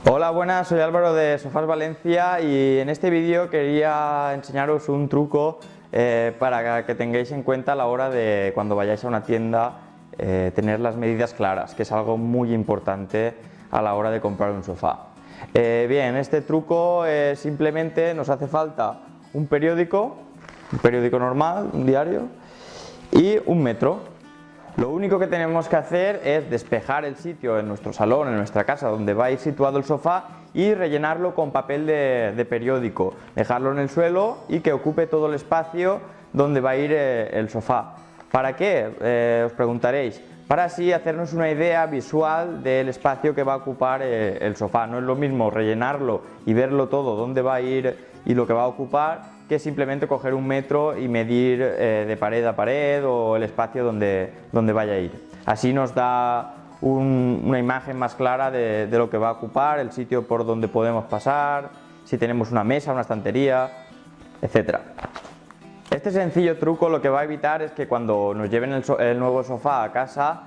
Hola, buenas, soy Álvaro de Sofás Valencia y en este vídeo quería enseñaros un truco para que tengáis en cuenta a la hora de cuando vayáis a una tienda tener las medidas claras, que es algo muy importante a la hora de comprar un sofá. Bien, este truco simplemente nos hace falta un periódico normal, un diario, y un metro. Lo único que tenemos que hacer es despejar el sitio en nuestro salón, en nuestra casa, donde va a ir situado el sofá y rellenarlo con papel de periódico, dejarlo en el suelo y que ocupe todo el espacio donde va a ir el sofá. ¿Para qué? Os preguntaréis. Para así hacernos una idea visual del espacio que va a ocupar el sofá. No es lo mismo rellenarlo y verlo todo, dónde va a ir y lo que va a ocupar, que simplemente coger un metro y medir de pared a pared o el espacio donde vaya a ir. Así nos da una imagen más clara de lo que va a ocupar, el sitio por donde podemos pasar, si tenemos una mesa, una estantería, etc. Este sencillo truco lo que va a evitar es que cuando nos lleven el nuevo sofá a casa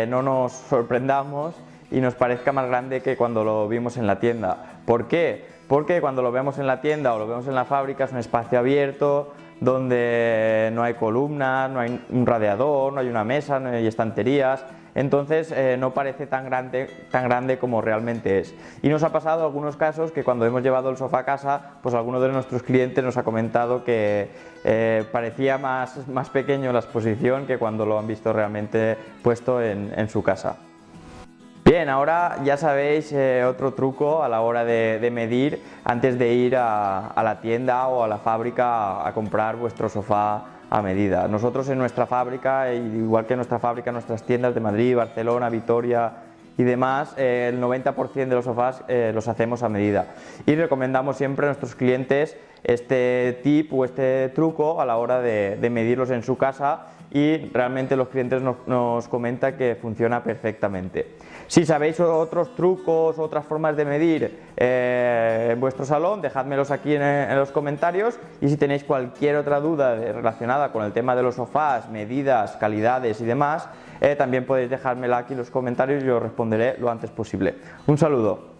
no nos sorprendamos y nos parezca más grande que cuando lo vimos en la tienda. ¿Por qué? Porque cuando lo vemos en la tienda o lo vemos en la fábrica es un espacio abierto donde no hay columnas, no hay un radiador, no hay una mesa, no hay estanterías, entonces no parece tan grande como realmente es. Y nos ha pasado algunos casos que cuando hemos llevado el sofá a casa, pues alguno de nuestros clientes nos ha comentado que parecía más pequeño la exposición que cuando lo han visto realmente puesto en su casa. Bien, ahora ya sabéis otro truco a la hora de medir antes de ir a la tienda o a la fábrica a comprar vuestro sofá a medida. Nosotros en nuestra fábrica, igual que en nuestra fábrica, en nuestras tiendas de Madrid, Barcelona, Vitoria y demás, el 90% de los sofás los hacemos a medida. Y recomendamos siempre a nuestros clientes este tip o este truco a la hora de medirlos en su casa y realmente los clientes nos comentan que funciona perfectamente. Si sabéis otros trucos, otras formas de medir en vuestro salón, dejádmelos aquí en los comentarios, y si tenéis cualquier otra duda relacionada con el tema de los sofás, medidas, calidades y demás, también podéis dejármela aquí en los comentarios y os responderé lo antes posible. Un saludo.